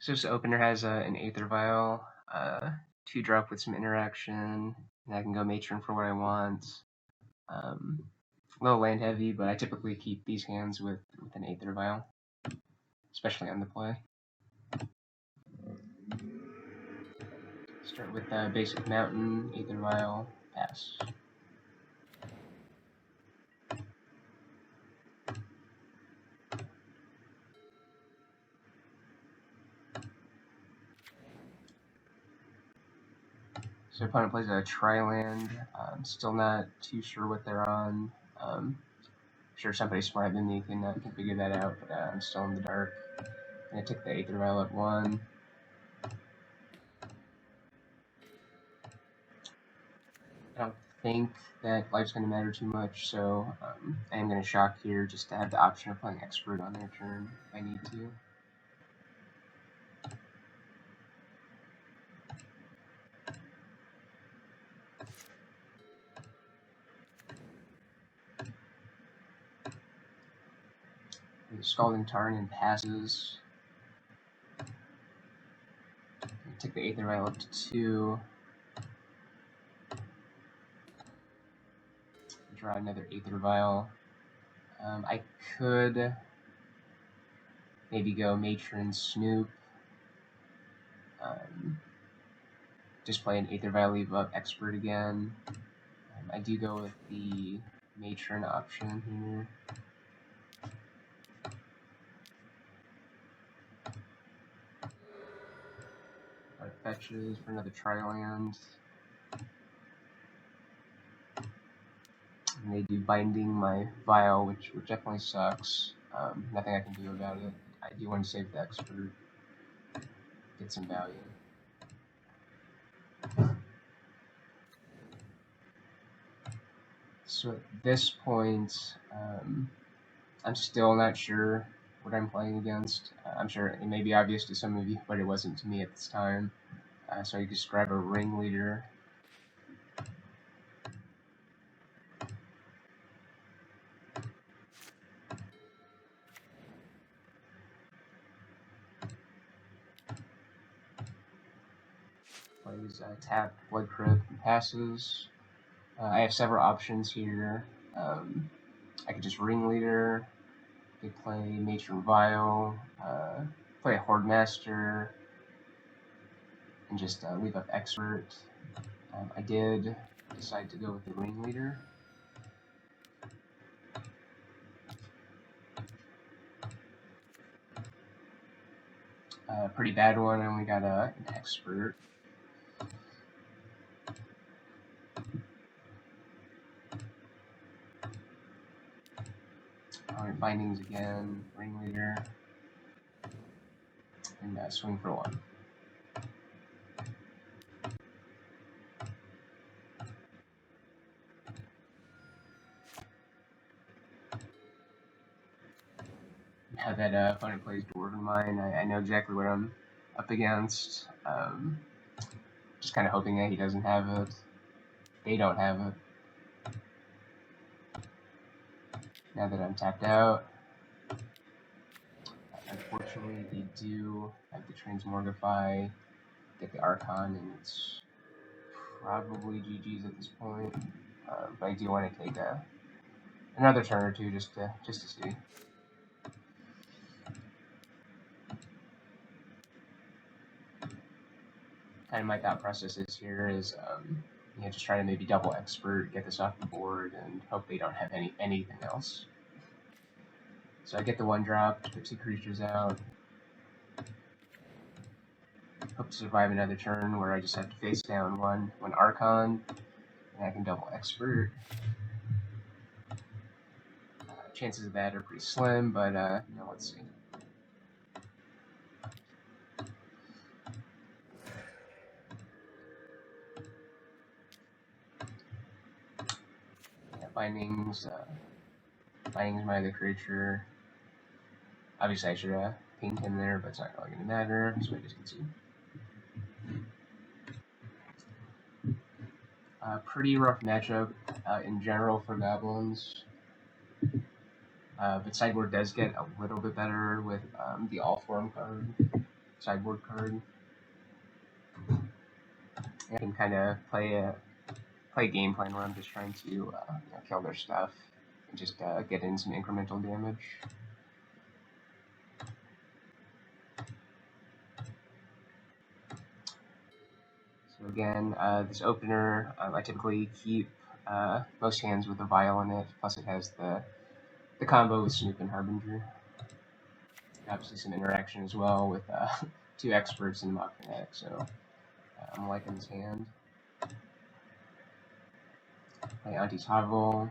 So this opener has an Aether Vial, 2-drop with some interaction, and I can go Matron for what I want. A little land heavy, but I typically keep these hands with an Aether Vial, especially on the play. Start with basic Mountain, Aether Vial, pass. So opponent plays a Tri-land. I'm still not too sure what they're on. I'm sure somebody smarter than me can figure that out, but I'm still in the dark. And I took the Aether Vial at 1. I don't think that life's going to matter too much, so I am going to shock here just to have the option of playing Expert on their turn if I need to. Scalding Tarn passes. Take the Aether Vial up to 2. Draw another Aether Vial. I could maybe go Matron Snoop. Just play an Aether Vial, leave up Expert again. I do go with the Matron option here. Fetches for another Tri-land. And they do binding my Vial, which definitely sucks. Nothing I can do about it. I do want to save the Expert, get some value. So at this point, I'm still not sure what I'm playing against. I'm sure it may be obvious to some of you, but it wasn't to me at this time. So I just grab a Ringleader. Plays tap, Blood Crypt, and passes. I have several options here. I could just Ringleader. I could play Matron Vial, play a Hordemaster, and just leave up Expert. I did decide to go with the Ringleader. Pretty bad one. I only got an Expert. Alright, bindings again, Ringleader, and swing for 1. Now that opponent plays Dwarven Mine, I know exactly what I'm up against. Just kind of hoping that he doesn't have it. They don't have it. Now that I'm tapped out, unfortunately they do have the Transmorgify, get the Archon, and it's probably GG's at this point. But I do want to take another turn or two just to see. Kind of my thought process is here is just try to maybe double Expert, get this off the board, and hope they don't have anything else. So I get the 1-drop, put 2 creatures out. Hope to survive another turn where I just have to face down one Archon, and I can double Expert. Chances of that are pretty slim, but let's see. Bindings my other creature. Obviously I should have pinged him there, but it's not really going to matter, so I just can see. Pretty rough matchup in general for Goblins. But Sideboard does get a little bit better with the All-Form card. sideboard card. And I can kind of play a game plan where I'm just trying to kill their stuff and just get in some incremental damage. So again, this opener, I typically keep most hands with a vial in it, plus it has the combo with Snoop and Harbinger. Obviously some interaction as well with 2 experts in Mogg Fanatic, so I'm liking this hand. Play Auntie's Hovel,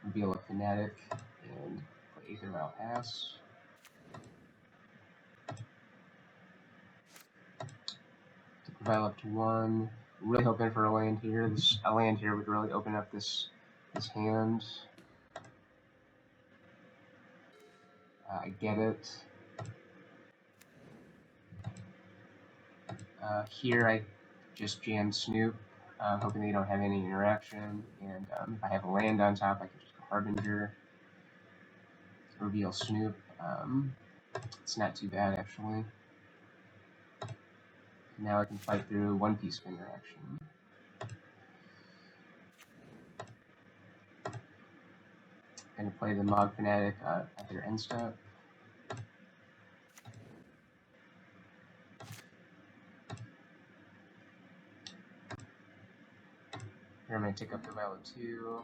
reveal a Fanatic, and play Aether Vial Pass. Take the Vial up to 1. Really hoping for a land here. A land here would really open up this hand. I get it. Here I just jam Snoop, hoping they don't have any interaction, and if I have a land on top, I can just go Harbinger, reveal Snoop. It's not too bad, actually. Now I can fight through one piece of interaction. I'm going to play the Mogg Fanatic at their end step. Here I'm going to take up the Vial of 2.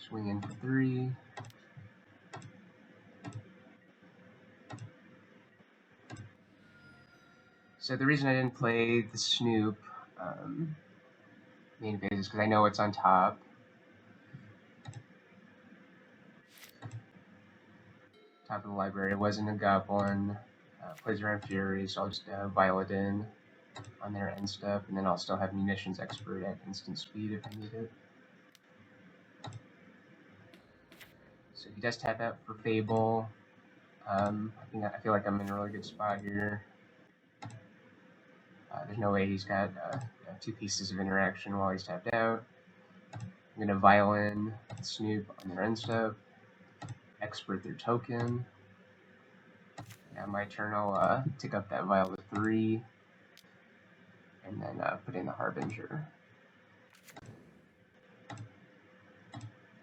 Swing in for 3. So the reason I didn't play the Snoop main phase is because I know it's on top. Top of the library. It wasn't a Goblin. Plays around Fury, so I'll just Vial it in on their end step, and then I'll still have Munitions Expert at instant speed if I need it. So he does tap out for Fable. I feel like I'm in a really good spot here. There's no way he's got 2 pieces of interaction while he's tapped out. I'm going to Vial in Snoop on their end step, Expert their token. Now my turn, I'll tick up that Vial to 3, and then put in the Harbinger.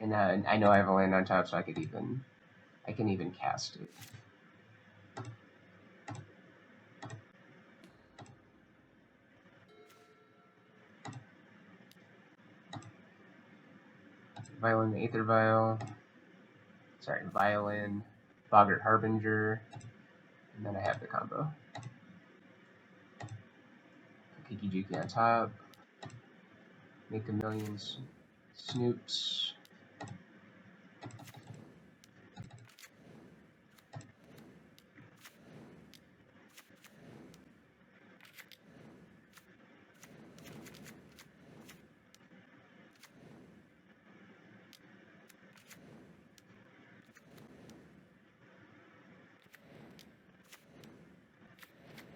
And I know I have a land on top, so I can even cast it. Vial in the Aether Vial. Sorry, Vial in Boggart Harbinger, and then I have the combo. Kiki-Jiki on top. Make a million Snoops.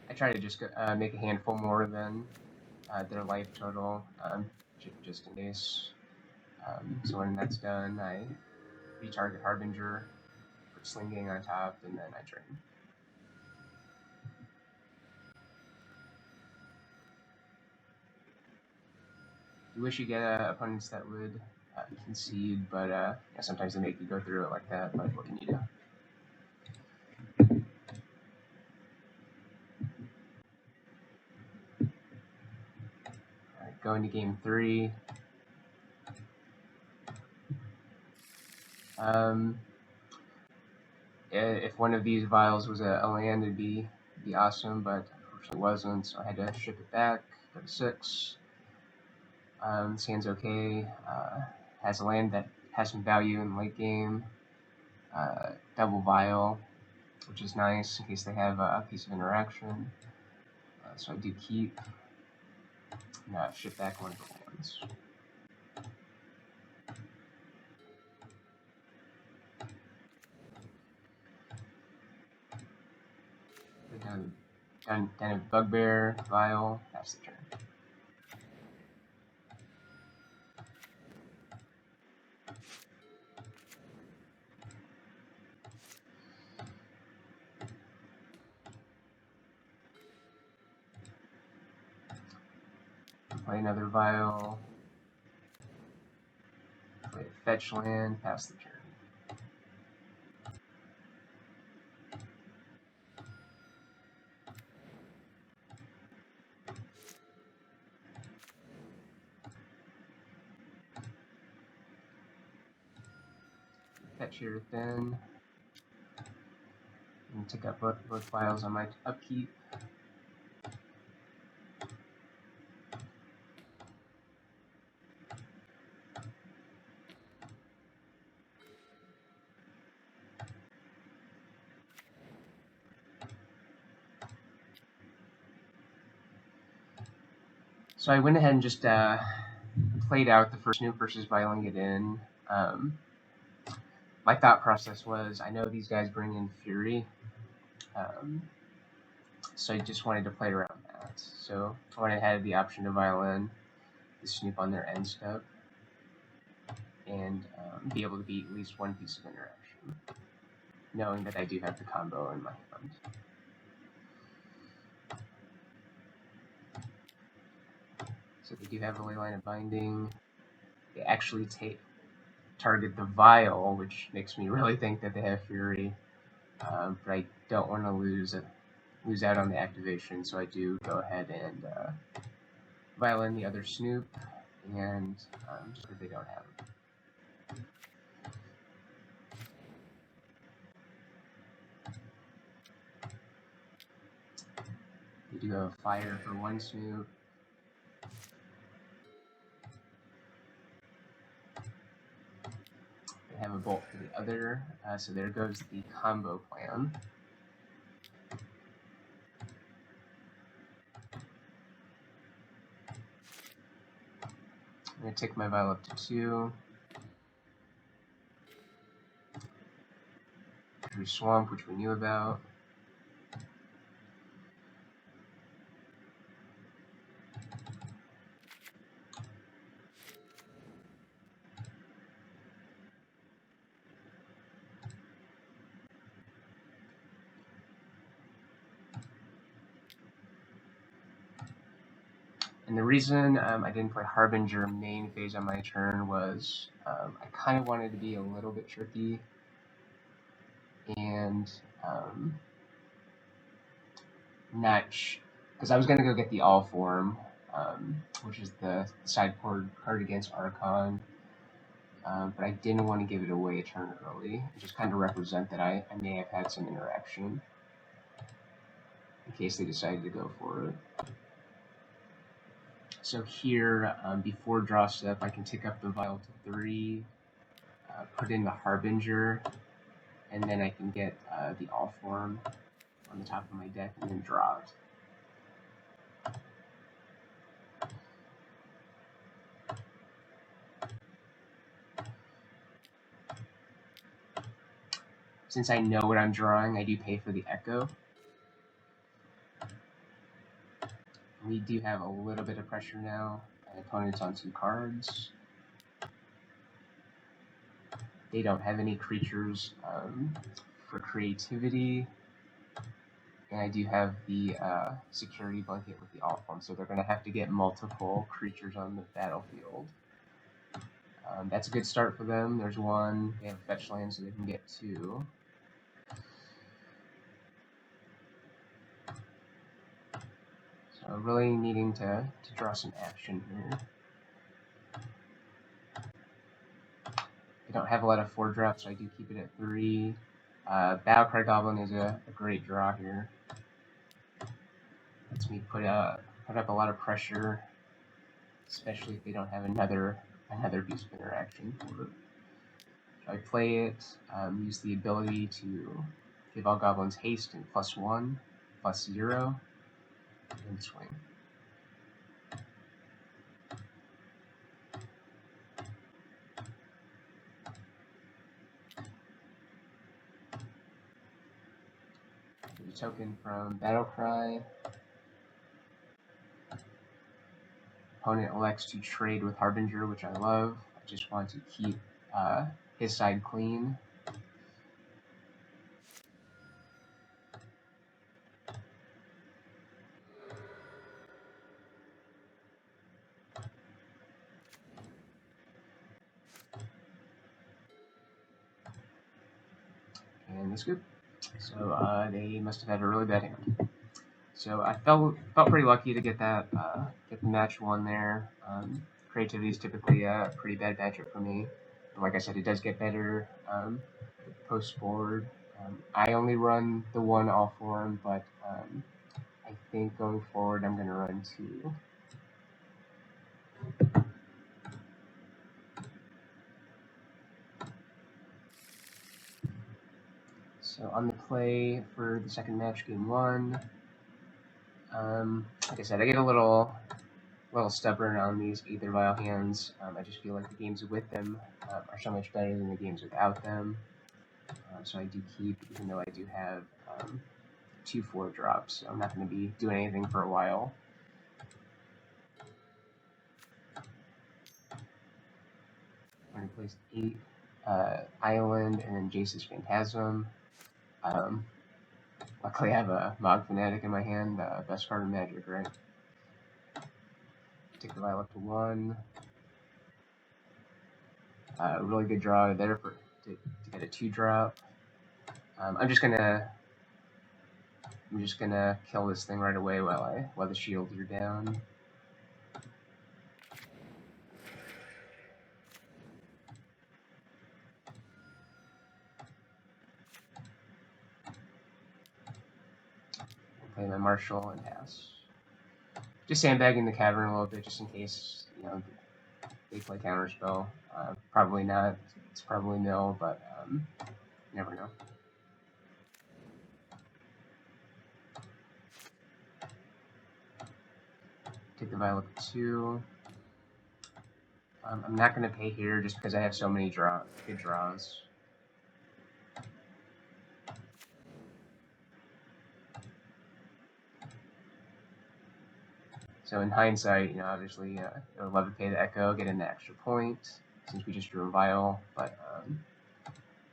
I try to just make a handful more than their life total, just in case. So when that's done, I retarget Harbinger, put Sling Gang on top, and then I drain. You wish you get opponents that would concede, but yeah, sometimes they make you go through it like that, but what can you do? Alright, going to game 3. If one of these vials was a land, it'd be awesome, but unfortunately it wasn't, so I had to ship it back, go to 6. This hand's okay. Has a land that has some value in the late game. Double Vial, which is nice in case they have a piece of interaction. So I do keep and ship back one of the lands. Done a Bugbear, Vial, that's the turn. Play another Vial. Play a fetch land, pass the turn. Fetch here then. And take up both Vials on my upkeep. So I went ahead and just played out the first Snoop versus vialing it in. My thought process was, I know these guys bring in Fury, so I just wanted to play around that. So I went ahead had the option to violin the Snoop on their end step and be able to beat at least one piece of interaction, knowing that I do have the combo in my hand. So they do have a Leyline of Binding. They actually target the Vial, which makes me really think that they have Fury. But I don't want to lose out on the activation, so I do go ahead and violin the other Snoop, and just that they don't have it. They do have Fire for one Snoop. They have a Bolt for the other, so there goes the combo plan. I'm going to take my Vial up to 2. Drew Swamp, which we knew about. And the reason I didn't play Harbinger main phase on my turn was I kind of wanted to be a little bit tricky, and because I was going to go get the All Form, which is the sideboard card against Archon, but I didn't want to give it away a turn early, and just kind of represent that I may have had some interaction in case they decided to go for it. So here, before draw step, I can tick up the Vial to 3, put in the Harbinger, and then I can get the All Form on the top of my deck and then draw it. Since I know what I'm drawing, I do pay for the Echo. We do have a little bit of pressure now. My opponent's on 2 cards. They don't have any creatures for creativity. And I do have the security blanket with the All Form, so they're going to have to get multiple creatures on the battlefield. That's a good start for them. There's 1. They have fetch land, so they can get 2. So really needing to draw some action here. I don't have a lot of 4 drops, so I do keep it at 3. Battlecry Goblin is a great draw here. Lets me put up a lot of pressure, especially if they don't have another piece of interaction for it. So I play it, use the ability to give all goblins haste and +1, +0, and swing. Get a token from Battlecry. Opponent elects to trade with Harbinger, which I love. I just want to keep his side clean. and the scoop. So they must have had a really bad hand. So I felt pretty lucky to get that, get the match won there. Creativity is typically a pretty bad matchup for me. And like I said, it does get better post board. I only run the one all form, but I think going forward I'm going to run two. So on the play for the second match, game one, like I said, I get a little stubborn on these Aether Vial hands. I just feel like the games with them are so much better than the games without them. So I do keep, even though I do have 2 4-drops. So I'm not going to be doing anything for a while. I'm going to place 8 Island and then Jace's Phantasm. Luckily I have a Mogg Fanatic in my hand, best card in Magic, right? Take the Vial up to 1. Really good draw there to get a 2-drop. I'm just gonna kill this thing right away while the shields are down. Play my Marshal and pass. Just sandbagging the cavern a little bit, just in case they play counterspell. Probably not. It's probably no, but you never know. Take the Vial up to 2. I'm not going to pay here just because I have so many good draws. So in hindsight, obviously, I would love to pay the Echo, get in the extra point, since we just drew a Vial, but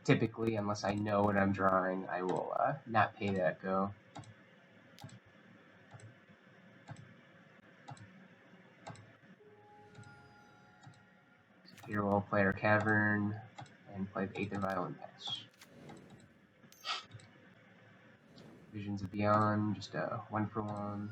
typically, unless I know what I'm drawing, I will not pay the Echo. So here we'll play our Cavern, and play the Aether Vial and pass. Visions of Beyond, just a 1-for-1.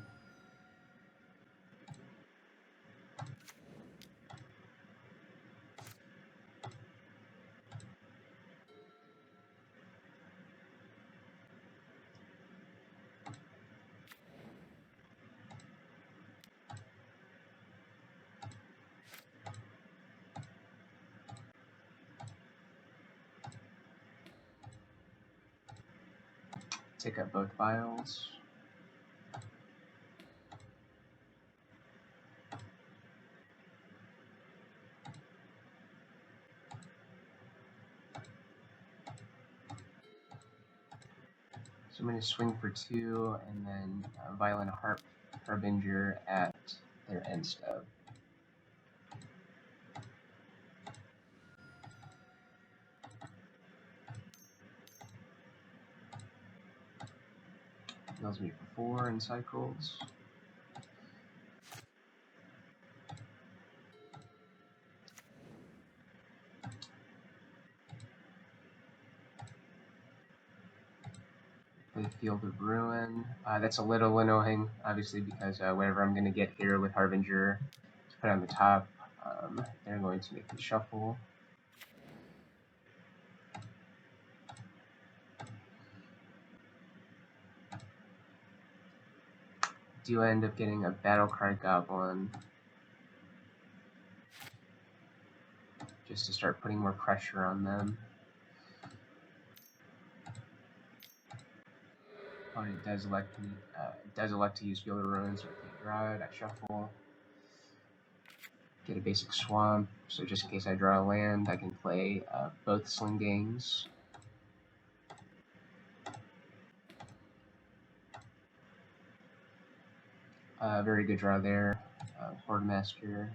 Take up both Vials. So I'm going to swing for 2, and then Violent Harbinger at their end step. Heals me for 4 in cycles. Play Field of Ruin. That's a little annoying, obviously, because whatever I'm going to get here with Harbinger to put on the top, they're going to make me shuffle. Do end up getting a battle card Goblin just to start putting more pressure on them. Opponent does elect to use Field of Ruin, so I can't draw it. I shuffle. Get a basic swamp, so just in case I draw a land, I can play both Sling Gangs. Very good draw there. Hordemaster.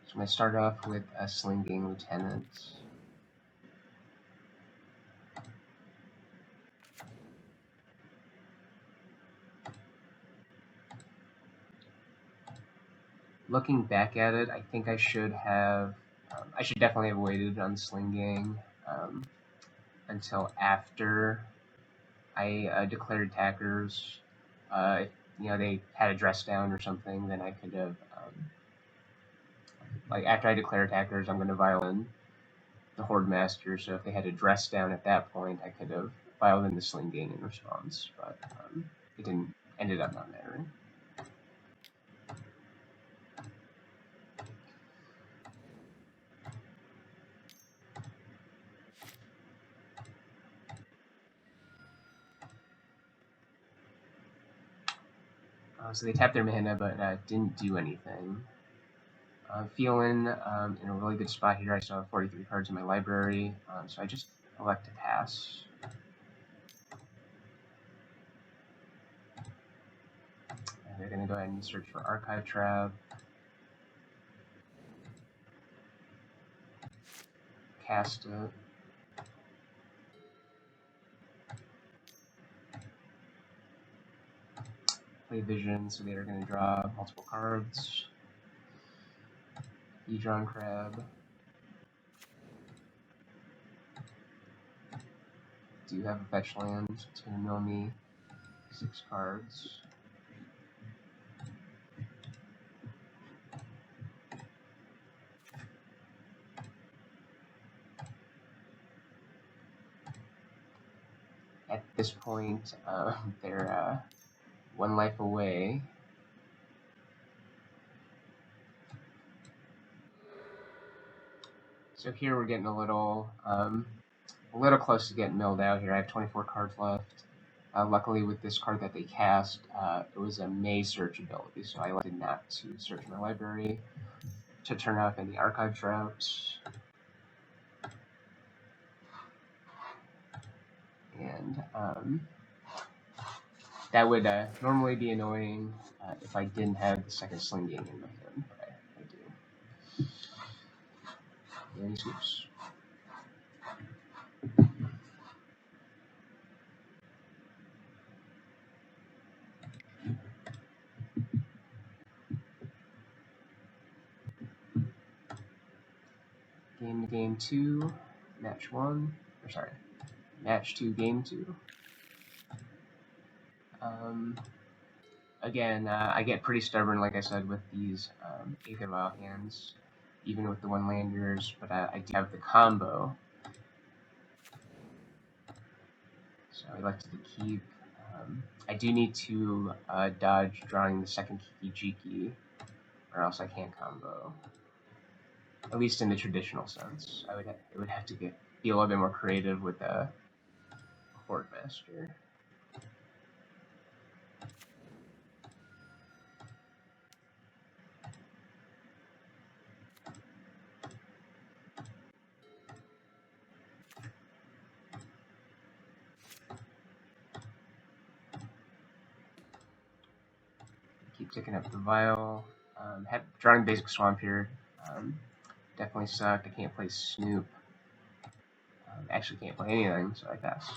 So I'm going to start off with a Sling Gang Lieutenant. looking back at it, I think I should have. I should definitely have waited on Sling Gang until after I declared attackers. If they had a dress down or something, then I could have. Like after I declare attackers, I'm going to violin the Hordemaster. So if they had a dress down at that point, I could have violin the Sling Gang in response. But it didn't. Ended up not mattering. So they tapped their mana, but didn't do anything. I'm feeling in a really good spot here. I still have 43 cards in my library, so I just elect to pass. And they're going to go ahead and search for Archive Trap. Cast it. Play Vision, so they're going to draw multiple cards. Edron Crab. Do have a fetch land. It's going to mill me 6 cards. At this point, they're 1 life away. So here we're getting a little close to getting milled out here. I have 24 cards left. Luckily, with this card that they cast, it was a May search ability, so I elected not to search my library to turn off any archive traps. And that would normally be annoying if I didn't have the second Sling Gang in my hand, but I do. And he swoops. Game 2, match 1, or sorry, match 2, game 2. Again, I get pretty stubborn, like I said, with these Aether Vial hands, even with the 1-landers, but I do have the combo. So I elected to keep. I do need to dodge drawing the second Kiki-Jiki, or else I can't combo. At least in the traditional sense. It would have to be a little bit more creative with a Hordemaster. Keep picking up the Vial. Drawing basic Swamp here definitely sucked. I can't play Snoop. Actually can't play anything, so I pass.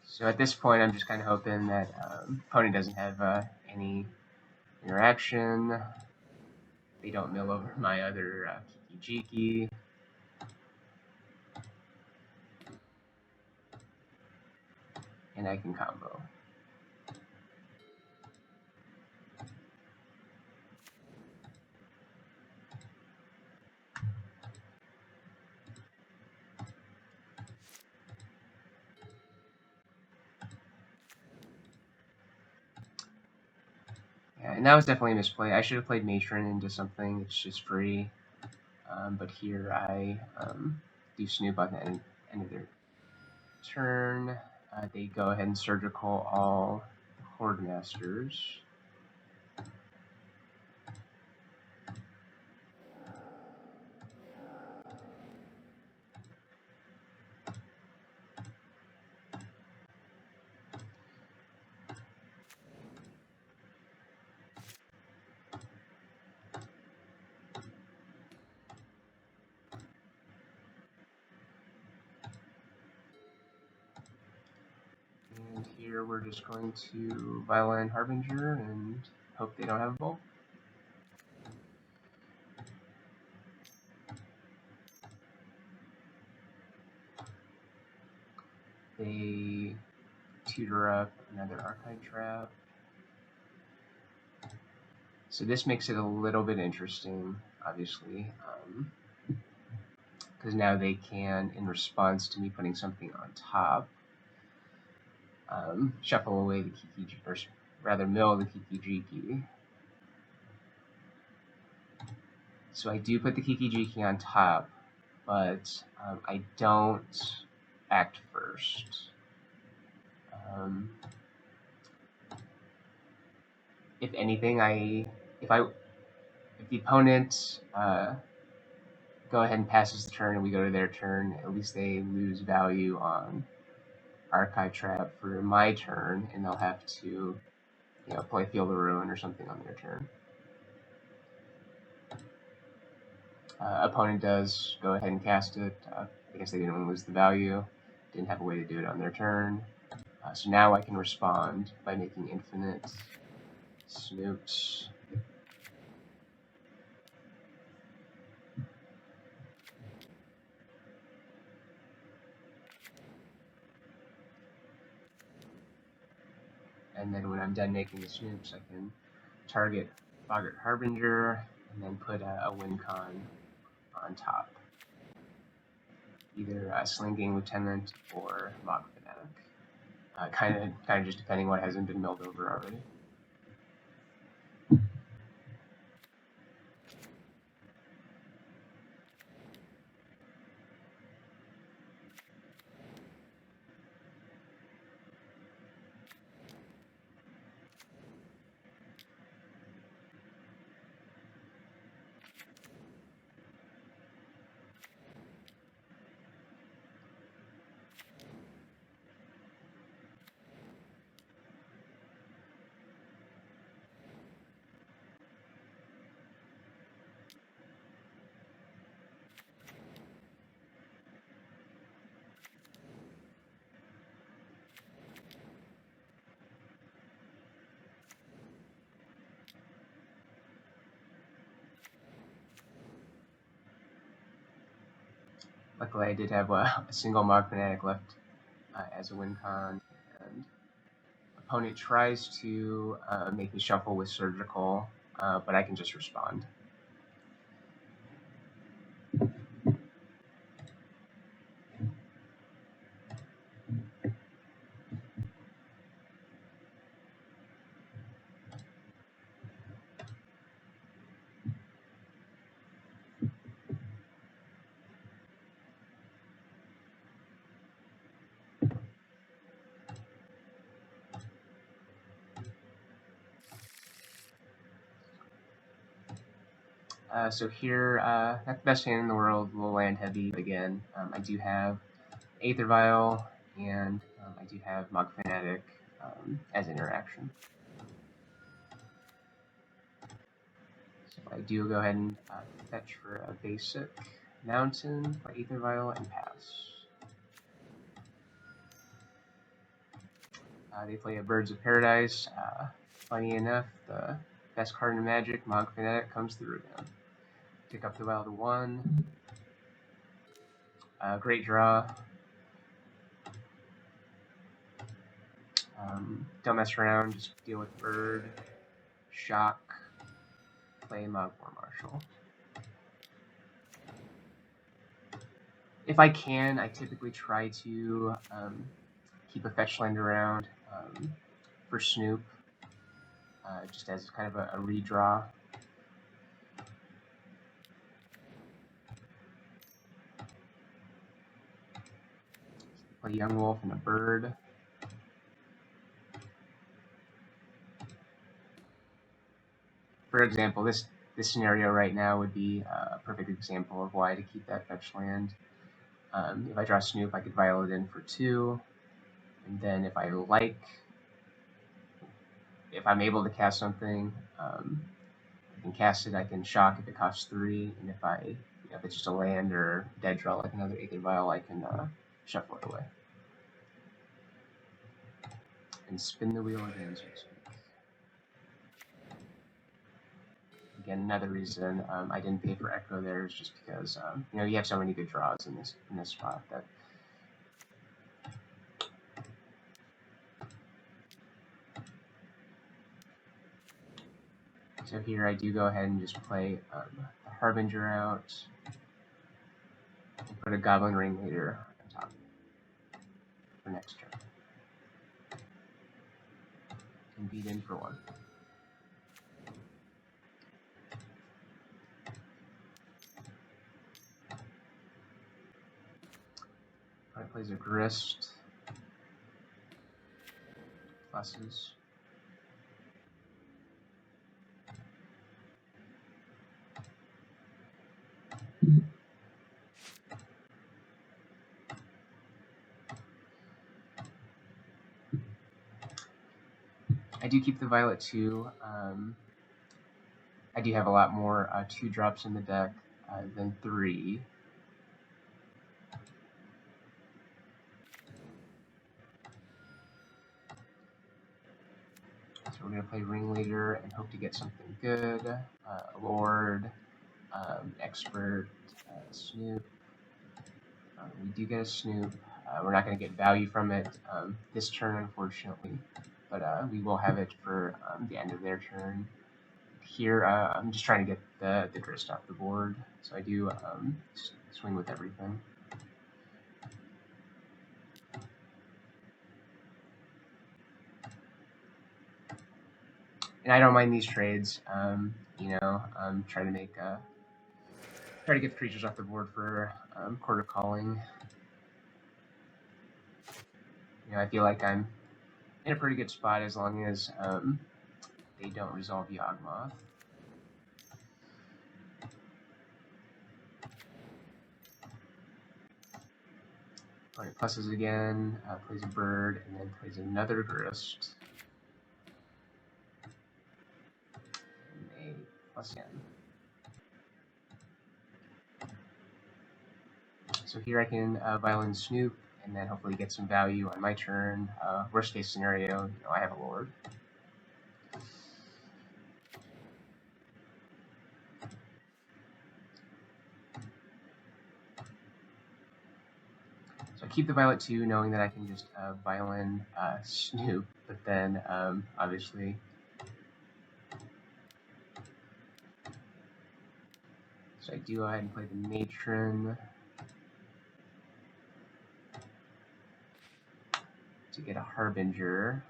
So at this point, I'm just kind of hoping that opponent doesn't have any interaction. They don't mill over my other Kiki-Jiki. And I can combo. Yeah, and that was definitely a misplay. I should have played Matron into something. It's just free. But here I do Snoop on the end of their turn. They go ahead and surgical all Hordemasters. And here we're just going to Violin Harbinger and hope they don't have a bulk. They tutor up another Archive Trap. So this makes it a little bit interesting, obviously, because now they can, in response to me putting something on top, shuffle away the Kiki, or rather mill the Kiki-Jiki. So I do put the Kiki-Jiki on top, but I don't act first. If anything, if the opponent go ahead and passes the turn and we go to their turn, at least they lose value on Archive Trap for my turn, and they'll have to, play Field of Ruin or something on their turn. Opponent does go ahead and cast it. I guess they didn't want to lose the value. Didn't have a way to do it on their turn. So now I can respond by making infinite snoops. And then when I'm done making the snoops, I can target Boggart Harbinger and then put a win con on top. Either Slinging Lieutenant or Mogg Fanatic. Kind of just depending what hasn't been milled over already. Luckily, I did have a single Mogg Fanatic left as a win con, and opponent tries to make me shuffle with Surgical, but I can just respond. So here, not the best hand in the world, a little land heavy, but again, I do have Aether Vial, and I do have Mogg Fanatic as interaction. So I do go ahead and fetch for a basic mountain, play Aether Vial, and pass. They play a Birds of Paradise. Funny enough, the best card in Magic, Mogg Fanatic, comes through again. Pick up the Vial to 1. Great draw. Don't mess around, just deal with Bird, Shock, play Mogg War Marshal. If I can, I typically try to keep a fetch land around for Snoop, just as kind of a redraw. Play Young Wolf and a Bird. For example, this scenario right now would be a perfect example of why to keep that fetch land. If I draw Snoop, I could vial it in for 2, and then if I'm able to cast something, I can cast it. I can shock if it costs 3, and if it's just a land or dead draw like another Aether Vial, I can shuffle it away. and spin the wheel again, so to speak. Again, another reason I didn't pay for Echo there is just because you know, you have so many good draws in this spot that. So here I do go ahead and just play the Harbinger out, and put a Goblin Ringleader on top for next turn, and beat in for 1. Opponent plays a Grist, pluses. I do keep the Violet 2. I do have a lot more 2-drops in the deck than 3. So we're going to play Ringleader and hope to get something good. Lord, Expert, Snoop. We do get a Snoop. We're not going to get value from it this turn, unfortunately, but we will have it for the end of their turn. Here, I'm just trying to get the Grist off the board, so I do swing with everything. And I don't mind these trades. You know, try to make try to get the creatures off the board for Court of Calling. You know, I feel like I'm in a pretty good spot as long as they don't resolve Yawgmoth. Opponent pluses again, plays a bird, and then plays another Grist. And a plus again. So here I can Violin Snoop, and then hopefully get some value on my turn. Worst case scenario, you know, I have a Lord. So I keep the Violet 2, knowing that I can just Violin Snoop, but then obviously. So I do go ahead and play the Matron to get a Harbinger.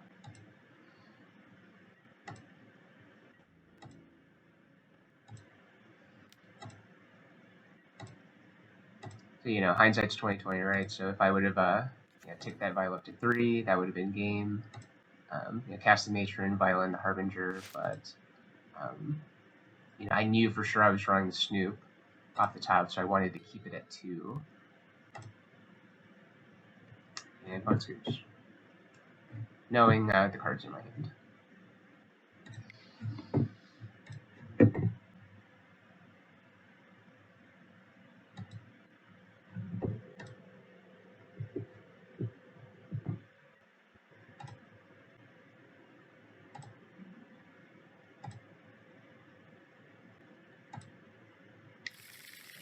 So, you know, hindsight's 20/20, right? So if I would have you know, ticked that Violet up to 3, that would have been game. You know, cast the Matron, Violin the Harbinger, but you know, I knew for sure I was drawing the Snoop off the top, so I wanted to keep it at 2. And Bug Scoops, knowing the cards in my hand.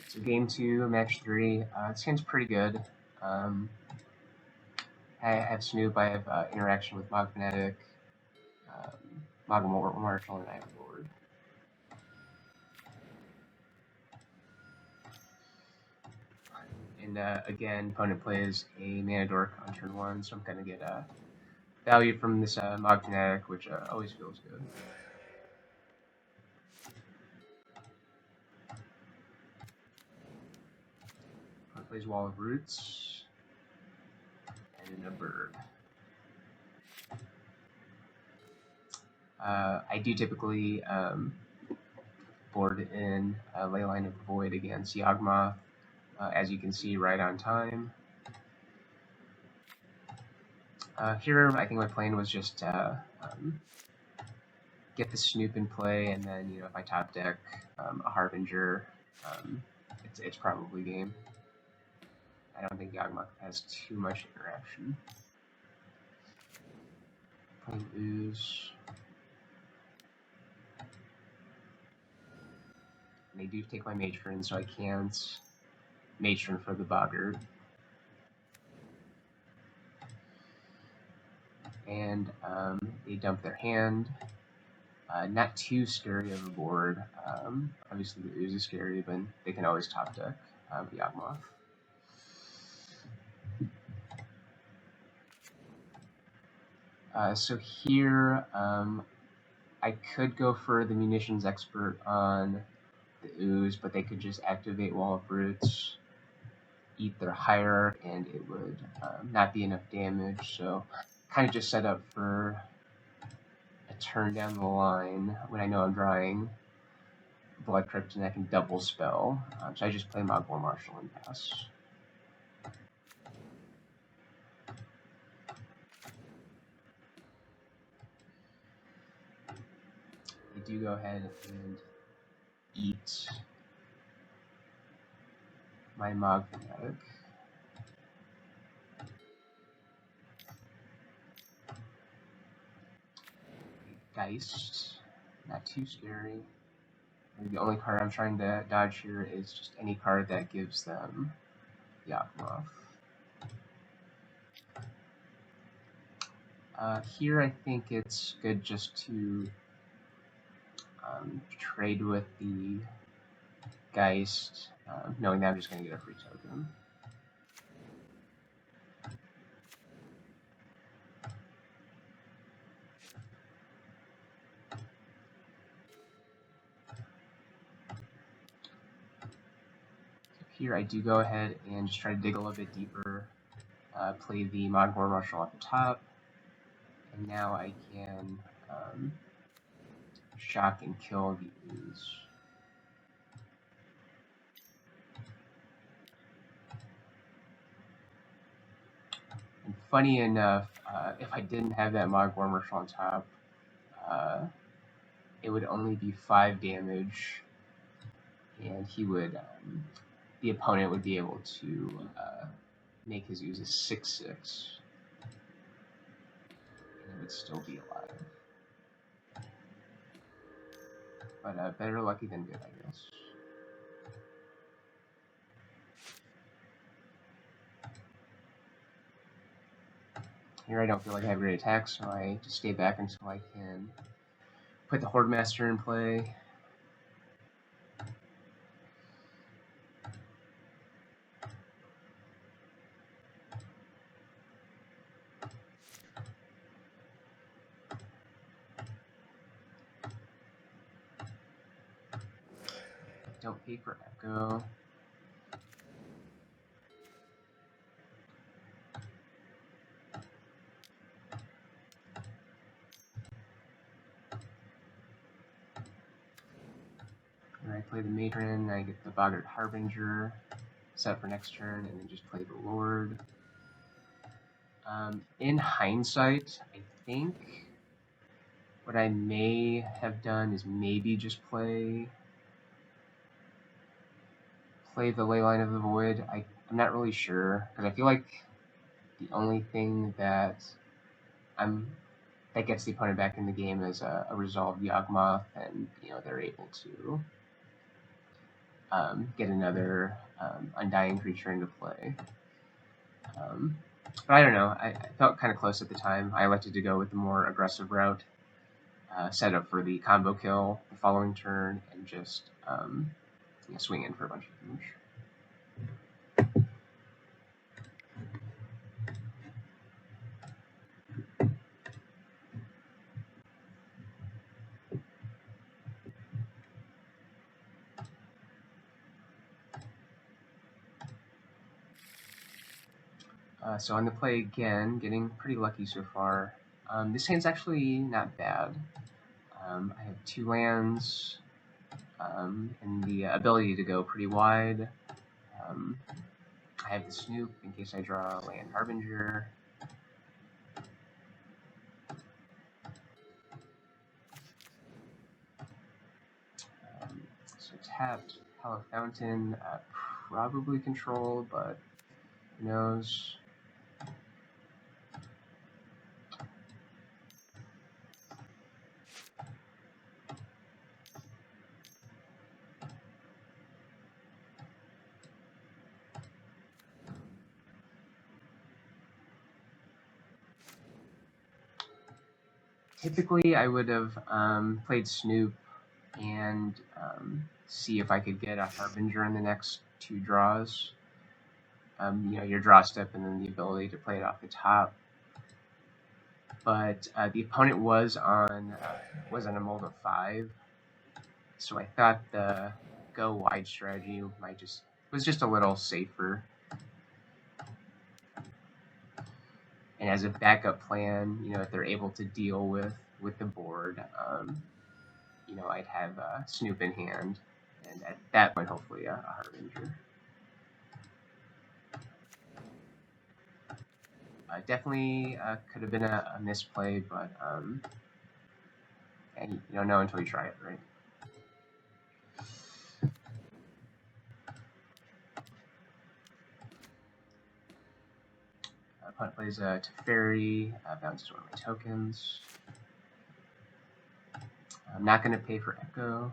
So game 2, match 3. This hand's pretty good. I have Snoop, I have interaction with Mogg Fanatic, Mogg Marshall, and I have Lord. And again, opponent plays a Mana Dork on turn 1, so I'm going to get value from this Mogg Fanatic, which always feels good. Opponent plays Wall of Roots, and a bird. I do typically board in Leyline of the Void against Yawgmoth, as you can see, right on time. Here, I think my plan was just get the Snoop in play, and then, you know, if I top deck a Harbinger, it's probably game. I don't think Yawgmoth has too much interaction. Playing Ooze. And they do take my Matron, so I can't Matron for the Boggart. And they dump their hand. Not too scary of a board. Obviously, the Ooze is scary, but they can always top deck Yawgmoth. So here, I could go for the Munitions Expert on the Ooze, but they could just activate Wall of Brutes, eat their Hierarch, and it would not be enough damage. So kind of just set up for a turn down the line when I know I'm drawing Blood Crypt and I can double spell. So I just play Mogg Marshal and pass. I do go ahead and eat my Mogg Fanatic. Geist, not too scary. The only card I'm trying to dodge here is just any card that gives them Yawgmoth. Here I think it's good just to trade with the Geist, knowing that I'm just going to get a free token. Here I do go ahead and just try to dig a little bit deeper, play the Mogg Marshal at the top, and now I can shock and kill the Ooze. And funny enough, if I didn't have that Mogg Marshal on top, it would only be 5 damage, and he would, the opponent would be able to make his Ooze a 6/6, and he would still be alive. But better lucky than good, I guess. Here I don't feel like I have great attacks, so I just stay back until I can put the Hordemaster in play. Don't pay for Echo. And I play the Matron, I get the Boggart Harbinger, set for next turn, and then just play the Lord. In hindsight, I think what I may have done is maybe just play the Leyline of the Void. I'm not really sure, because I feel like the only thing that gets the opponent back in the game is a resolved Yawgmoth, and they're able to get another undying creature into play. But I don't know. I felt kind of close at the time. I elected to go with the more aggressive route, set up for the combo kill the following turn, and just swing in for a bunch of damage. So on the play again, getting pretty lucky so far. This hand's actually not bad. I have 2 lands and the ability to go pretty wide. I have the Snoop in case I draw a land Harbinger. So tapped, Hollow Fountain, probably control, but who knows. Typically, I would have played Snoop and see if I could get a Harbinger in the next 2 draws. You know, your draw step and then the ability to play it off the top. But the opponent was on a mold of 5, so I thought the go wide strategy was just a little safer. And as a backup plan, you know, if they're able to deal with the board, you know, I'd have Snoop in hand, and at that point, hopefully, a Harbinger. Definitely could have been a misplay, but and you don't know until you try it, right? Opponent plays a Teferi, bounces one of my tokens. I'm not going to pay for Echo.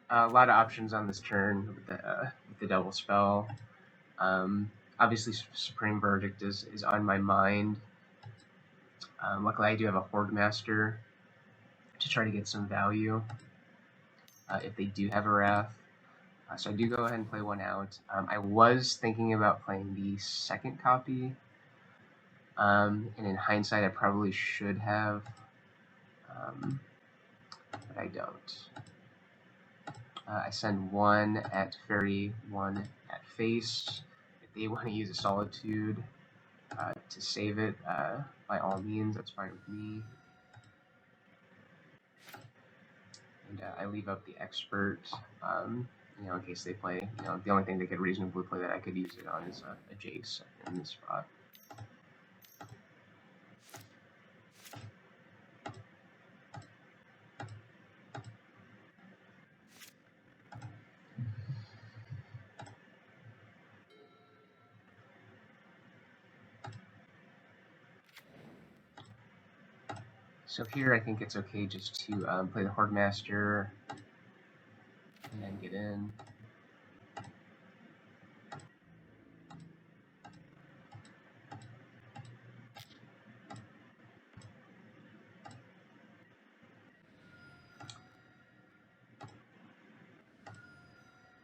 A lot of options on this turn with the double spell. Obviously, Supreme Verdict is on my mind. Luckily, I do have a Hordemaster to try to get some value if they do have a Wrath. So I do go ahead and play one out. I was thinking about playing the second copy, and in hindsight, I probably should have, but I don't. I send one at Fairy, one at Face. If they want to use a Solitude to save it, by all means, that's fine with me. And I leave up the Expert, you know, in case they play. You know, the only thing they could reasonably play that I could use it on is a Jace in this spot. So here I think it's okay just to play the Hordemaster and then get in.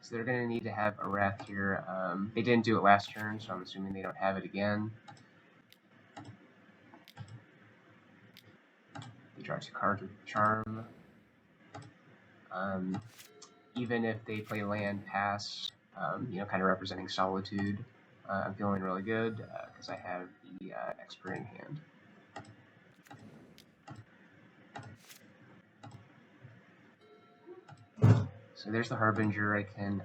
So they're going to need to have a Wrath here. They didn't do it last turn, so I'm assuming they don't have it again. They draw 2 cards with Charm. Even if they play land pass, you know, kind of representing Solitude, I'm feeling really good because I have the Expert in hand. So there's the Harbinger. I can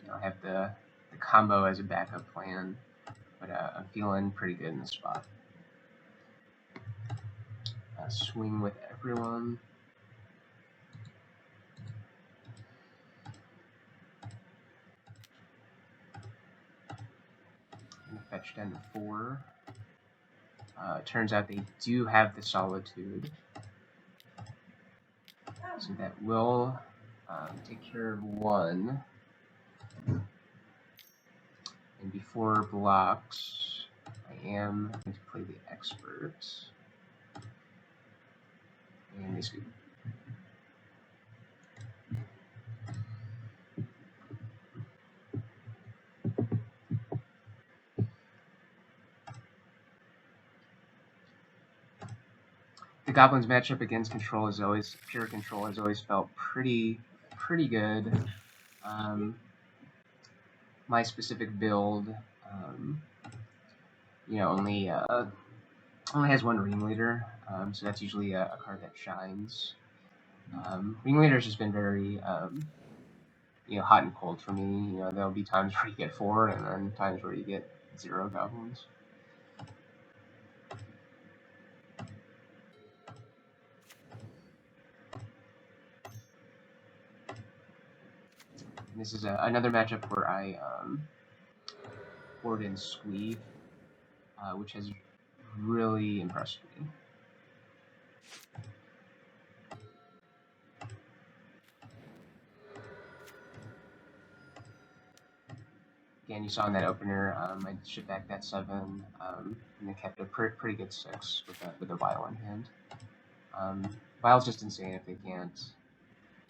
you know, have the combo as a backup plan, but I'm feeling pretty good in this spot. Swing with everyone. Fetch down to 4. Turns out they do have the Solitude, so that will take care of 1. And before blocks, I am going to play the Expert. And this. The Goblins matchup against control is always pure control has always felt pretty good. My specific build, you know, only has 1 Ringleader, so that's usually a card that shines. Ringleader's just been very you know, hot and cold for me. You know, there'll be times where you get 4, and then times where you get 0 Goblins. And this is another matchup where I poured in Squee, which has really impressed me. again, you saw in that opener, I shipped back that 7, and they kept a pretty good 6 with a Vial in hand. Vial's just insane if they can't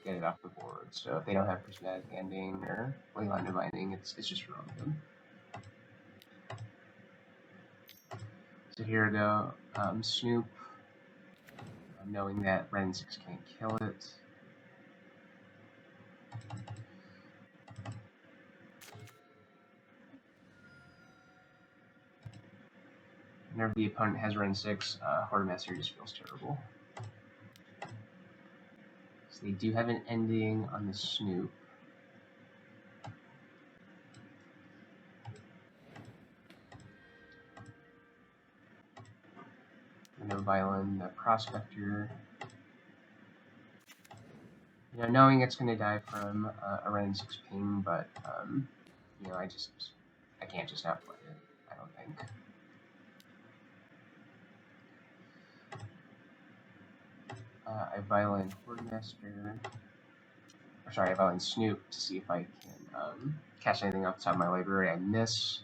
get it off the board. So if they don't have Prismatic Ending or Leyline Divining, it's just really good. So here we go. Snoop, knowing that Ren 6 can't kill it. Whenever the opponent has Ren 6, Hordemaster just feels terrible. So they do have an ending on the Snoop. No Violin, the Prospector. You know, knowing it's going to die from a Ren 6 ping, but, you know, I can't just not play it, I don't think. I Violin Hordemaster, or sorry, I Violin Snoop to see if I can cast anything off the top of my library. I miss,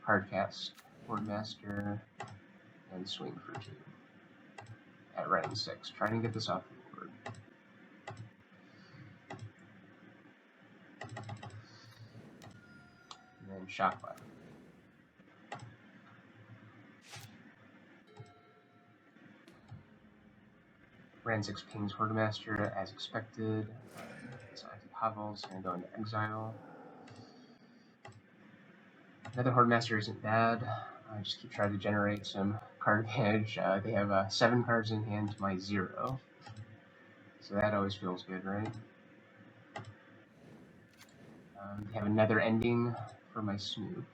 hardcast Hordemaster, and swing for 2 at Ren 6, trying to get this off the board. And then Shock Violin. Ren 6 pings Hordemaster as expected. It's anti-Havel's going to go into exile. Another Hordemaster isn't bad. I just keep trying to generate some card advantage. They have 7 cards in hand to my 0. So that always feels good, right? They have another ending for my Snoop.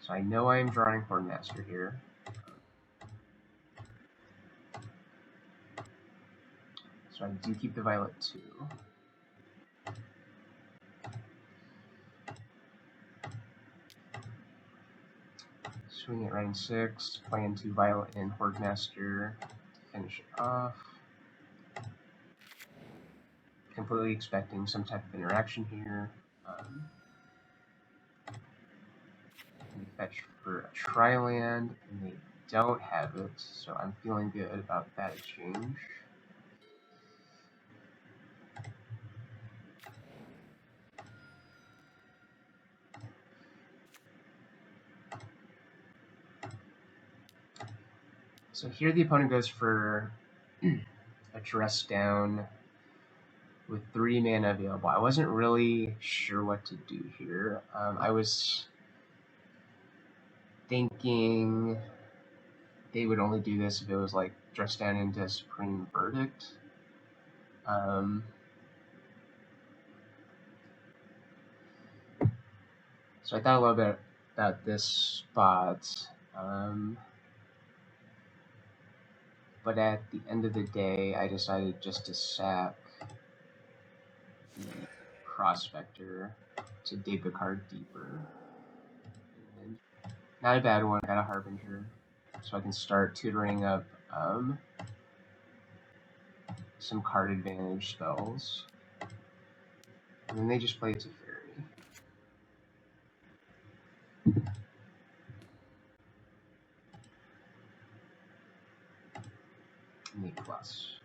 So I know I am drawing Hordemaster here. So I do keep the Violet 2. Swing at Ren 6, play into Violet and Hordemaster to finish it off. Completely expecting some type of interaction here. They fetch for a Tri-land, and they don't have it, so I'm feeling good about that exchange. So here the opponent goes for a Dress Down with 3 mana available. I wasn't really sure what to do here. I was thinking they would only do this if it was like Dress Down into Supreme Verdict. So I thought a little bit about this spot. But at the end of the day, I decided just to sack the Prospector to dig a card deeper. And not a bad one, got a Harbinger, so I can start tutoring up some card advantage spells. And then they just play it to Fairy. And they plus.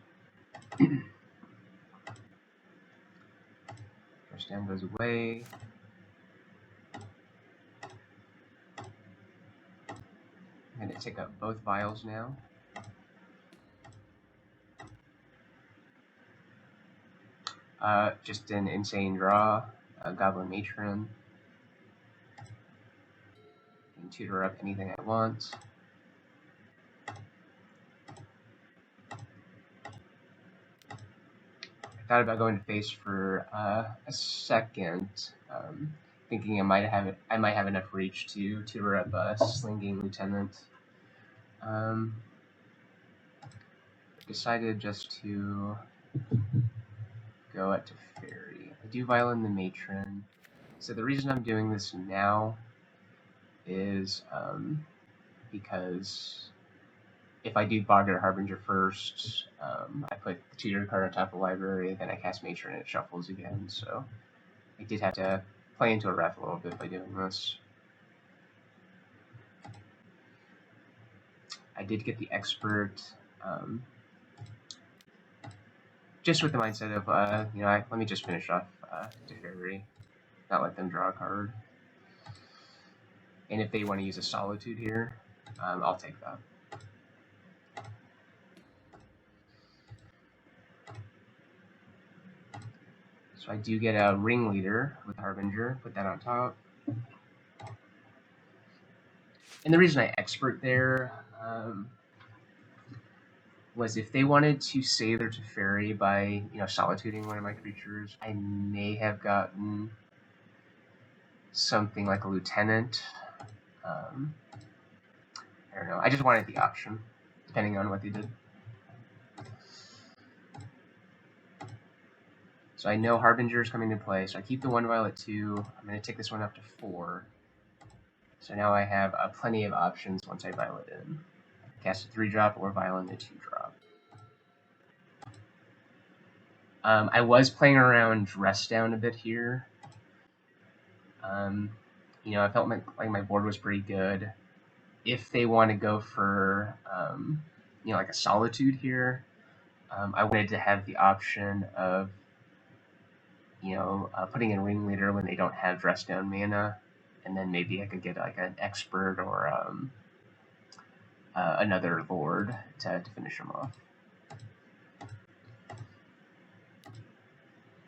First down goes away. I'm going to take up both vials now. Just an insane draw. Goblin Matron. Can tutor up anything I want. I thought about going to face for a second, thinking I might have enough reach to tutor up a Slinging Lieutenant. Decided just to go at Teferi. I do Violin the Matron. So the reason I'm doing this now is because if I do Bogger Harbinger first, I put the tutor card on top of the library, then I cast Matron and it shuffles again. So I did have to play into a wrath a little bit by doing this. I did get the Expert, just with the mindset of, let me just finish off Deferi, not let them draw a card. And if they want to use a Solitude here, I'll take that. So I do get a Ringleader with Harbinger, put that on top. And the reason I Expert there was if they wanted to save their Teferi by, solituding one of my creatures, I may have gotten something like a Lieutenant. I don't know. I just wanted the option, depending on what they did. So I know Harbinger is coming into play, so I keep the 1 Violet 2. I'm going to take this one up to 4. So now I have plenty of options once I Violet in. Cast a 3-drop or Violet a 2-drop. I was playing around Dress Down a bit here. I felt like my board was pretty good. If they want to go for, like a Solitude here, I wanted to have the option of, putting in Ringleader when they don't have Dress Down mana, and then maybe I could get like an Expert or another Lord to finish them off.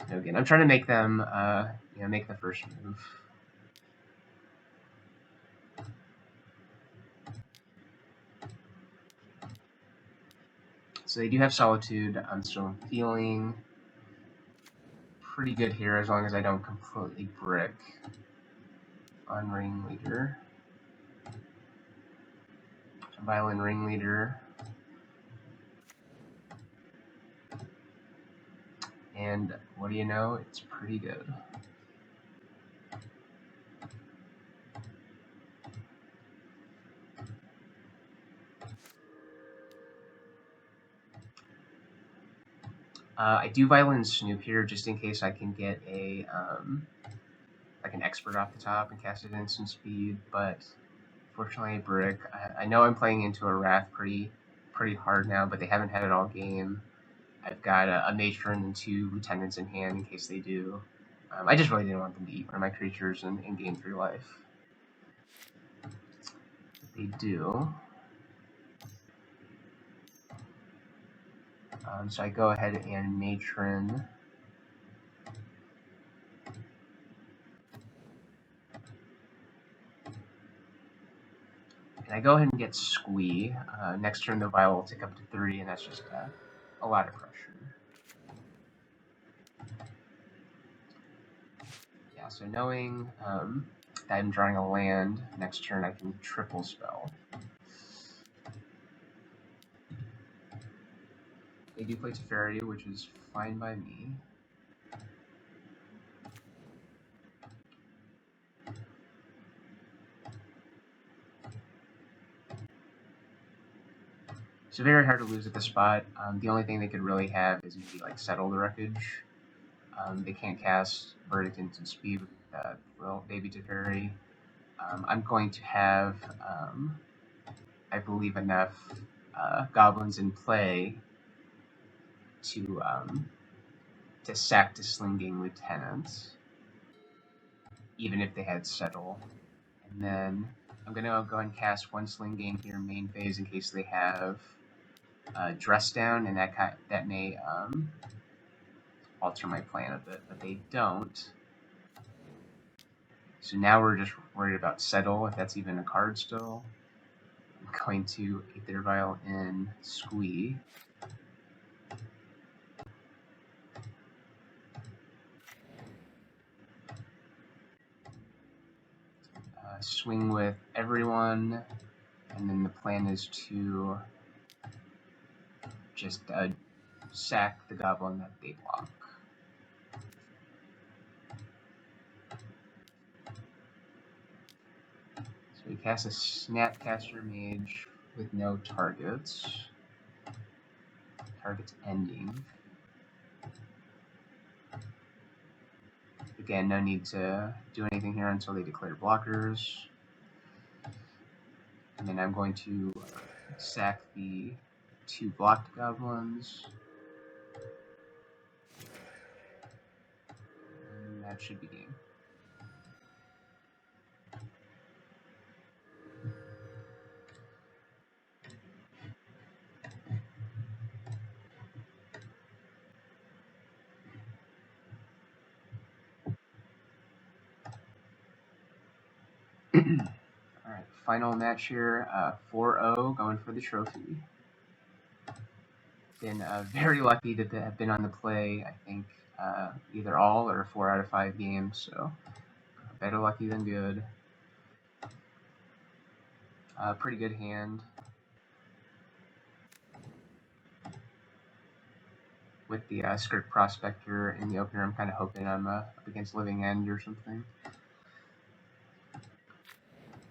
So again, I'm trying to make them, make the first move. So they do have Solitude. I'm still feeling pretty good here as long as I don't completely brick on Ringleader. Violin Ringleader. And what do you know? It's pretty good. I do Violin Snoop here just in case I can get a like an Expert off the top and cast it at instant speed, but fortunately I brick. I know I'm playing into a Wrath pretty hard now, but they haven't had it all game. I've got a Matron and 2 Lieutenants in hand in case they do. I just really didn't want them to eat one of my creatures and gain 3 life. But they do. So I go ahead and Matron. And I go ahead and get Squee. Next turn the Vial will tick up to 3, and that's just a lot of pressure. Yeah, so knowing that I'm drawing a land, next turn I can triple spell. They do play Teferi, which is fine by me. So very hard to lose at the spot. The only thing they could really have is maybe like Settle the Wreckage. They can't cast Verdict Instant Speed with Baby Teferi. I'm going to have, I believe, enough Goblins in play to sack to Slinging Lieutenants, even if they had Settle. And then I'm going to go and cast 1 Slinging here main phase in case they have Dress Down, and that may alter my plan a bit, but they don't. So now we're just worried about Settle, if that's even a card still. I'm going to Aether Vial in Squee. Swing with everyone, and then the plan is to just sack the Goblin that they block. So we cast a Snapcaster Mage with no targets. Targets ending. Again, no need to do anything here until they declare blockers. And then I'm going to sack the 2 blocked goblins. And that should be game. Alright, final match here, 4-0, going for the trophy. Been very lucky to have been on the play, I think, either all or 4 out of 5 games, so better lucky than good. Pretty good hand. With the Skirk Prospector in the opener, I'm kind of hoping I'm up against Living End or something.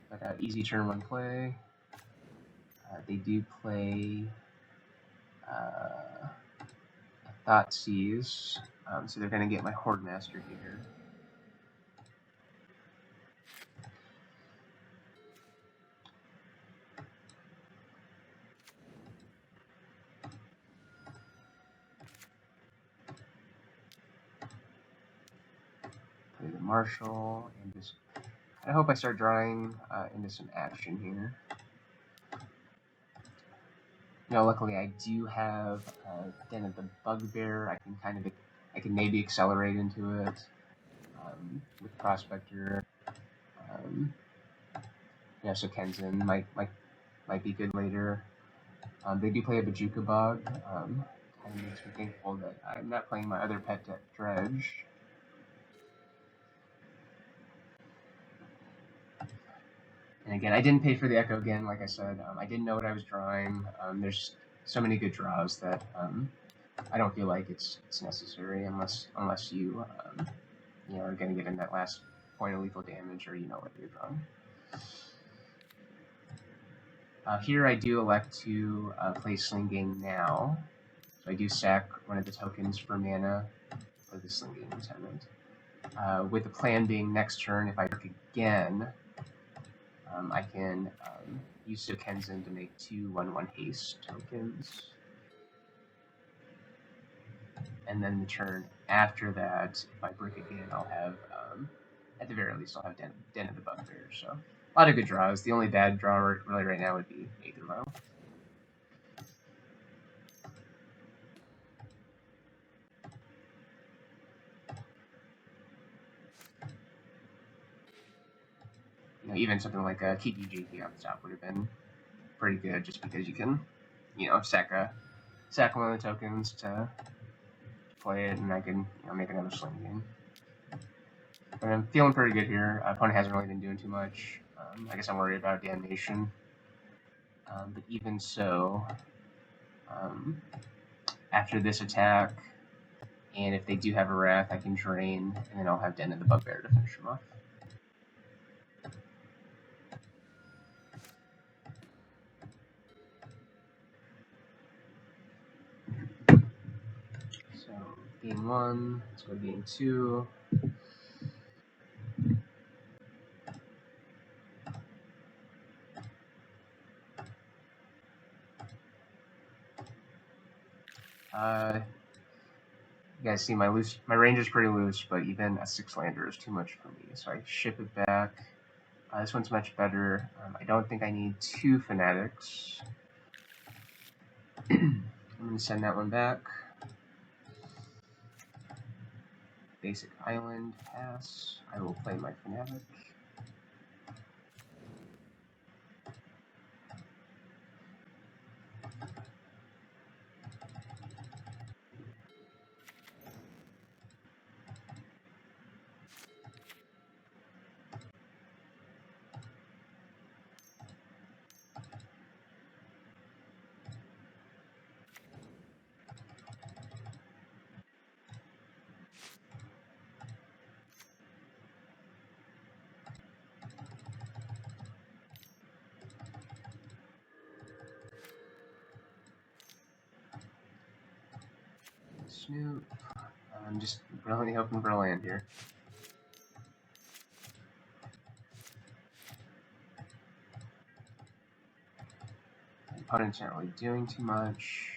But easy turn 1 play. They do play Thoughtseize, so they're going to get my Hordemaster here. Play the Marshal, and just I hope I start drawing into some action here. You know, luckily I do have Den of the Bugbear. I can maybe accelerate into it with Prospector. Yeah, so Kenzin might be good later. They do play a Bajuka Bog. Kind of makes me thankful that I'm not playing my other pet Dredge. And again, I didn't pay for the Echo again, like I said. I didn't know what I was drawing. There's so many good draws that I don't feel like it's necessary unless you you know, are going to get in that last point of lethal damage or you know what you're drawing. Here I do elect to play Sling now. So I do sack one of the tokens for mana for the Sling Lieutenant. With the plan being next turn, if I work again, I can use Kenzin to make 2 1/1 haste tokens. And then the turn after that, if I brick again, I'll have, at the very least, I'll have Den of the Bugbear. So, a lot of good draws. The only bad draw really right now would be Aethervial. You know, even something like a TDJP off the top would have been pretty good, just because you can, you know, sack one of the tokens to play it, and I can, you know, make another Sling game. But I'm feeling pretty good here. Opponent hasn't really been doing too much. I guess I'm worried about damnation. But even so, after this attack, and if they do have a Wrath, I can drain, and then I'll have Den of the Bugbear to finish them off. So, game 1, let's go to game 2. You guys see my range is pretty loose, but even a 6-lander is too much for me, so I ship it back. This one's much better. I don't think I need 2 Fanatics. I'm going to send that one back. Basic Island, pass. I will play my Fanatic. Snoop. I'm just really hoping for a land here. My opponents aren't really doing too much.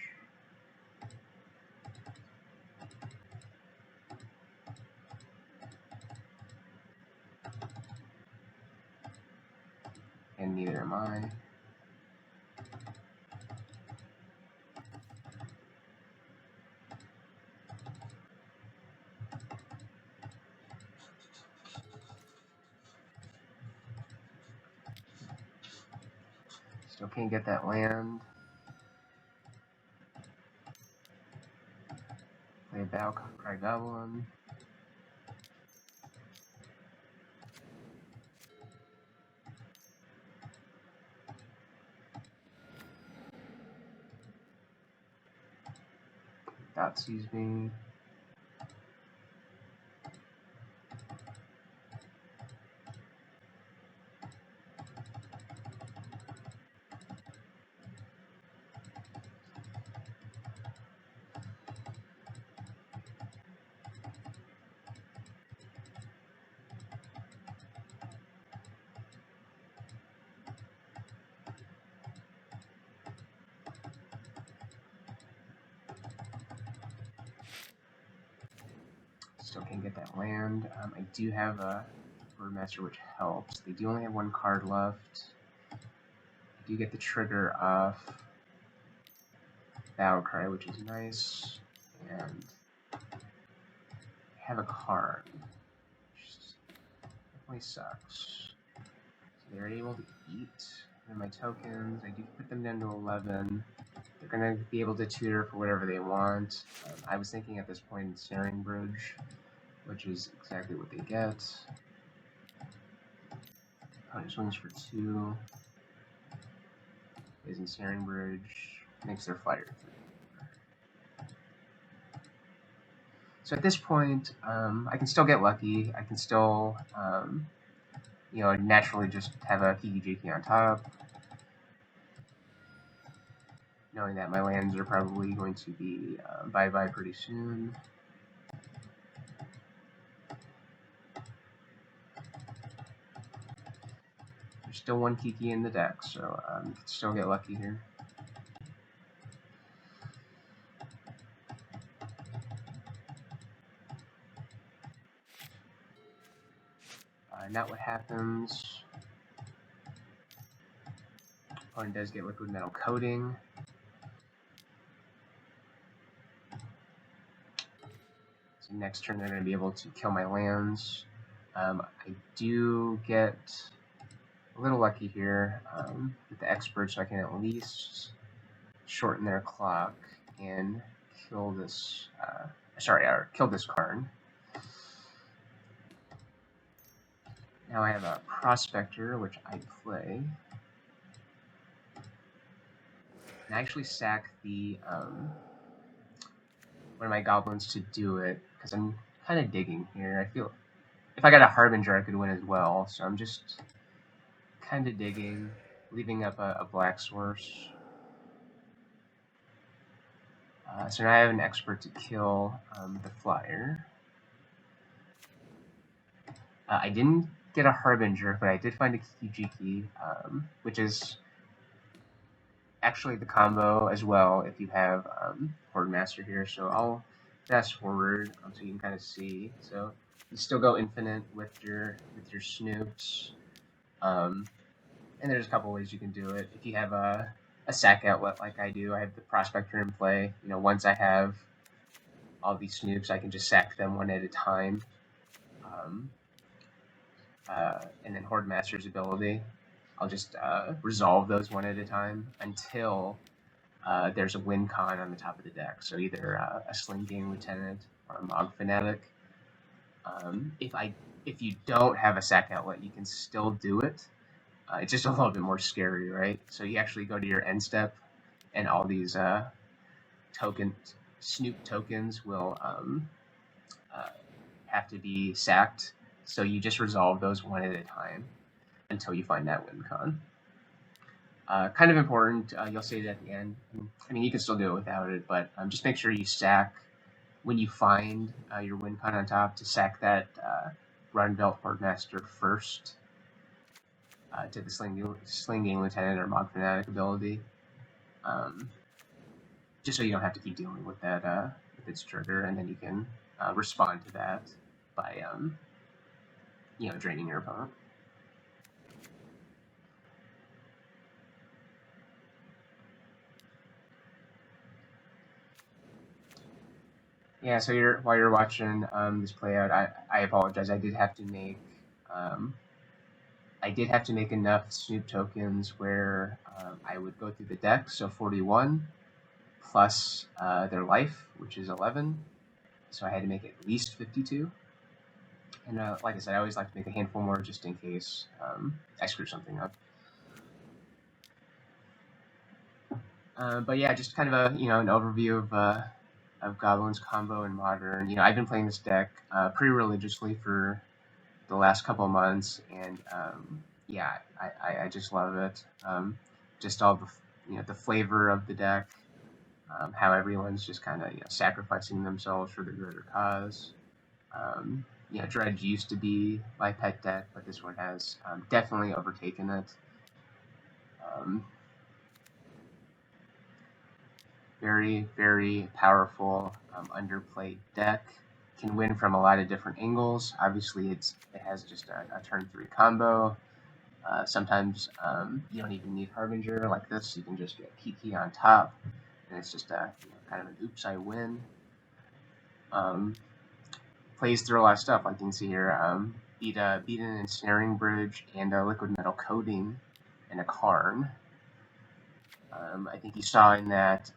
And neither am I. Still can't get that land. Play a Battlecry Goblin. That sees me. Still can't get that land. I do have a Hordemaster, which helps. They do only have one card left. I do get the trigger off Battlecry, which is nice. And I have a card, which definitely sucks. So they're able to eat. And my tokens, I do put them down to 11. They're going to be able to tutor for whatever they want. I was thinking at this point in Snaring Bridge, which is exactly what they get. Opponent swings for 2. Plays Snaring Bridge, makes their fighter 3. So at this point, I can still get lucky. I can still, naturally just have a Kiki-Jiki on top, knowing that my lands are probably going to be bye-bye pretty soon. There's still one Kiki in the deck, so you can still get lucky here. Not what happens. Opponent does get liquid metal coating. So next turn they're going to be able to kill my lands. I do get a little lucky here with the expert, so I can at least shorten their clock and kill this. Kill this card. Now I have a Prospector, which I play. And I actually sack the one of my Goblins to do it, because I'm kind of digging here. I feel if I got a Harbinger, I could win as well, so I'm just kind of digging, leaving up a black source. So now I have an expert to kill the flyer. I didn't get a Harbinger, but I did find a Kiki-Jiki, which is actually the combo as well if you have Hordemaster here. So I'll fast forward so you can kind of see. So you still go infinite with your Snoops. And there's a couple ways you can do it. If you have a sack outlet like I do, I have the Prospector in play. Once I have all these Snoops, I can just sack them one at a time. And then Hordemaster's ability, I'll just resolve those one at a time until there's a win con on the top of the deck. So either a Sling Game Lieutenant or a Mogg Fanatic. If you don't have a sack outlet, you can still do it. It's just a little bit more scary, right? So you actually go to your end step, and all these Snoop tokens will have to be sacked. So you just resolve those one at a time until you find that win con. Kind of important, you'll see it at the end. I mean, you can still do it without it, but just make sure you sack when you find your win con on top, to sack that Rundvelt Hordemaster first to the Slinging Lieutenant or Mogg Fanatic ability, just so you don't have to keep dealing with that with its trigger, and then you can respond to that by draining your opponent. Yeah, so while you're watching this play out, I apologize. I did have to make enough Snoop tokens where I would go through the deck. So 41 plus their life, which is 11. So I had to make at least 52. And like I said, I always like to make a handful more just in case I screw something up. But yeah, just kind of a an overview of Goblins combo in Modern. I've been playing this deck pretty religiously for the last couple of months, and yeah, I just love it. Just all the flavor of the deck, how everyone's just kind of sacrificing themselves for the greater cause. Dredge used to be my pet deck, but this one has definitely overtaken it. Very, very powerful underplayed deck. Can win from a lot of different angles. Obviously, it has just a turn 3 combo. Sometimes you don't even need Harbinger like this. You can just get Kiki on top, and it's just kind of an oops, I win. Plays through a lot of stuff. Like you can see here, beat an Ensnaring Bridge and a Liquid Metal Coating and a Karn. I think you saw in that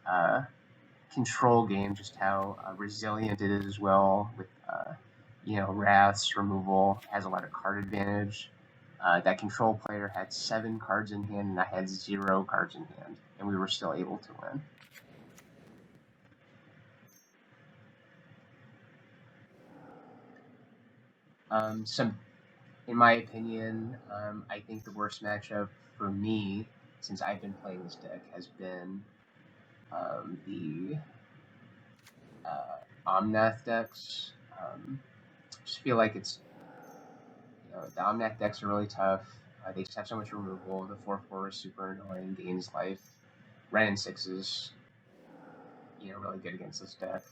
control game just how resilient it is as well with Wraths removal, has a lot of card advantage. That control player had 7 cards in hand and I had 0 cards in hand, and we were still able to win. In my opinion, I think the worst matchup for me, since I've been playing this deck, has been the Omnath decks. Just feel like it's the Omnath decks are really tough. They just have so much removal. The 4/4 is super annoying, gains life. Ren and 6s, really good against this deck.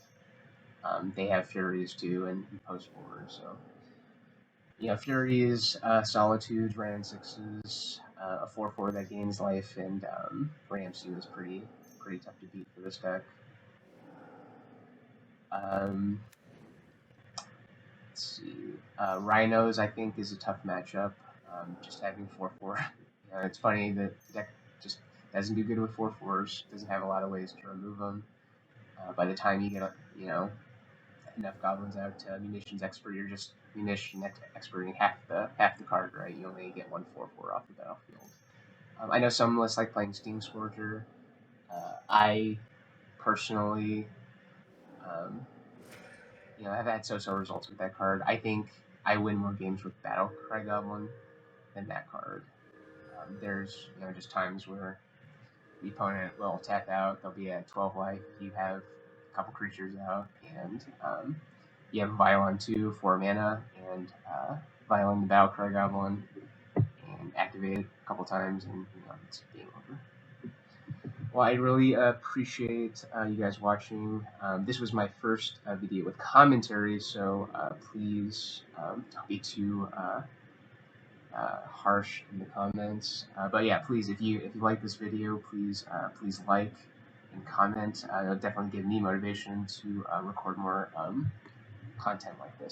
They have Furies too and post forward, so Furies, Solitudes, Ren and 6s, a 4/4 that gains life, and Ramsey is pretty tough to beat for this deck. Let's see. Rhinos, I think, is a tough matchup. Just having 4/4. It's funny that the deck just doesn't do good with 4/4s. Doesn't have a lot of ways to remove them. By the time you get enough goblins out to Munitions Expert, you're just Munition Experting half the card, right? You only get 1 4/4 off the battlefield. I know some lists like playing Steam Scourger. I personally have had so-so results with that card. I think I win more games with Battlecry Goblin than that card. There's just times where the opponent will tap out. They'll be at 12 life. You have a couple creatures out, and you have Violon 2 for mana, and Violon the Battlecry Goblin, and activate it a couple times, and it's game over. Well, I really appreciate you guys watching. This was my first video with commentary, so please don't be too harsh in the comments. But yeah, please, if you like this video, please like and comment. It'll definitely give me motivation to record more content like this.